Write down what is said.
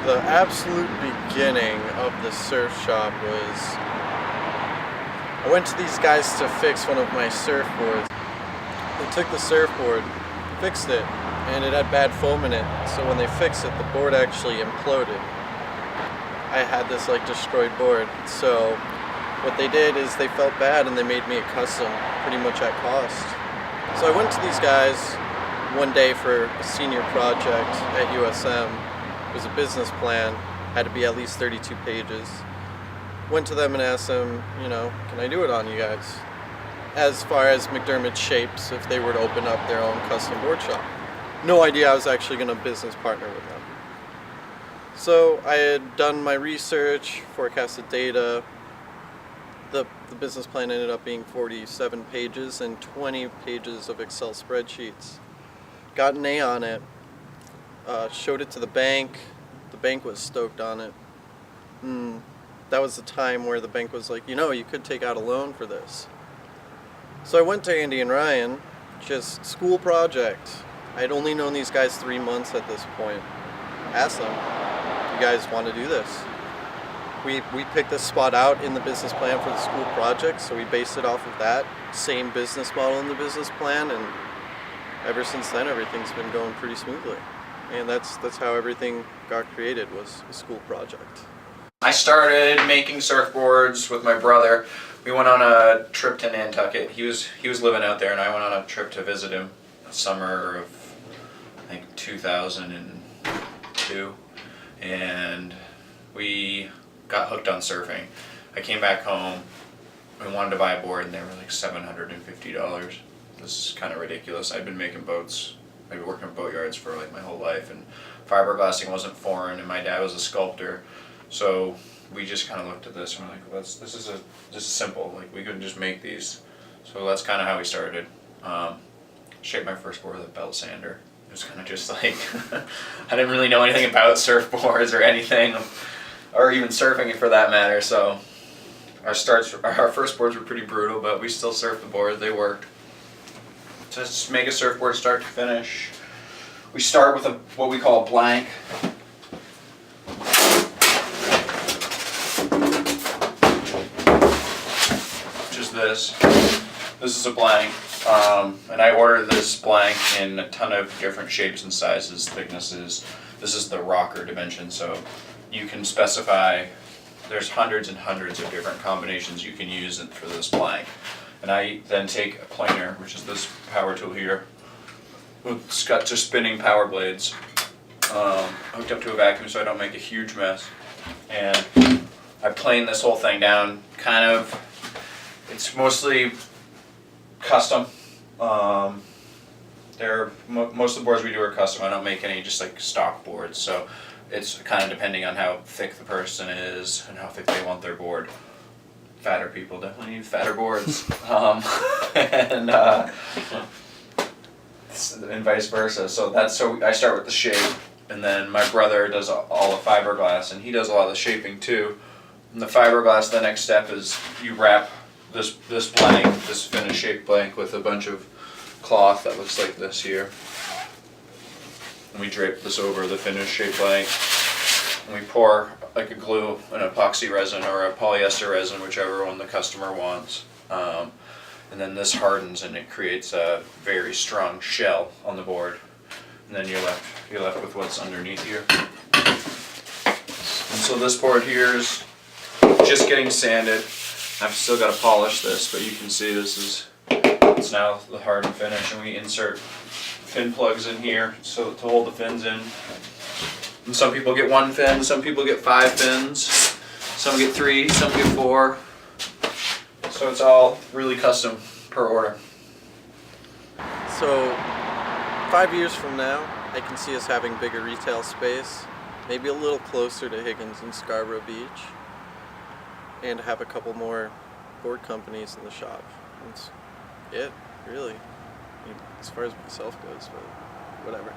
the absolute beginning of the surf shop was I went to these guys to fix one of my surfboards. They took the surfboard, fixed it, and it had bad foam in it, so when they fixed it, the board actually imploded. I had this like destroyed board, so what they did is they felt bad and they made me a custom, pretty much at cost. So I went to these guys one day for a senior project at USM. It was a business plan, had to be at least 32 pages. Went to them and asked them, can I do it on you guys? As far as McDermott shapes, if they were to open up their own custom board shop. No idea I was actually going to business partner with them. So I had done my research, forecasted data. The business plan ended up being 47 pages and 20 pages of Excel spreadsheets. Got an A on it, showed it to the bank. The bank was stoked on it. That was the time where the bank was like, you could take out a loan for this. So I went to Andy and Ryan, just school project. I had only known these guys 3 months at this point. Asked them, you guys want to do this? We picked this spot out in the business plan for the school project, so we based it off of that same business model in the business plan, and ever since then everything's been going pretty smoothly. And that's how everything got created, was a school project. I started making surfboards with my brother. We went on a trip to Nantucket. He was living out there, and I went on a trip to visit him summer of I think 2002, and we got hooked on surfing. I came back home and wanted to buy a board, and they were like $750. This is kind of ridiculous. I'd been making boats, I'd been working in boat yards for like my whole life, and fiberglassing wasn't foreign, and my dad was a sculptor. So we just kind of looked at this and we're like, well, this is simple. Like, we couldn't just make these. So that's kind of how we started. Shaped my first board with a belt sander. It was kind of just like I didn't really know anything about surfboards or anything, or even surfing for that matter. So our first boards were pretty brutal, but we still surfed the board. They worked. Just make a surfboard start to finish. We start with what we call a blank. This is a blank, and I ordered this blank in a ton of different shapes and sizes, thicknesses. This is the rocker dimension, so you can specify, there's hundreds and hundreds of different combinations you can use for this blank. And I then take a planer, which is this power tool here. It's got just spinning power blades, hooked up to a vacuum so I don't make a huge mess. And I plane this whole thing down, kind of. It's mostly custom. Most of the boards we do are custom. I don't make any just like stock boards, so it's kind of depending on how thick the person is and how thick they want their board. Fatter people definitely need fatter boards, and vice versa. So I start with the shape, and then my brother does all the fiberglass, and he does a lot of the shaping too. And the fiberglass, the next step is you wrap this blank, this finished shape blank, with a bunch of cloth that looks like this here. And we drape this over the finished shape blank. And we pour like a glue, an epoxy resin or a polyester resin, whichever one the customer wants. And then this hardens and it creates a very strong shell on the board. And then you're left with what's underneath here. And so this board here is just getting sanded. I've still got to polish this, but you can see it's now the hardened finish, and we insert fin plugs in here so to hold the fins in. And some people get 1 fin, some people get 5 fins, some get 3, some get 4. So it's all really custom per order. So 5 years from now, I can see us having bigger retail space, maybe a little closer to Higgins and Scarborough Beach, and have a couple more board companies in the shop. That's it, really. I mean, as far as myself goes, but whatever.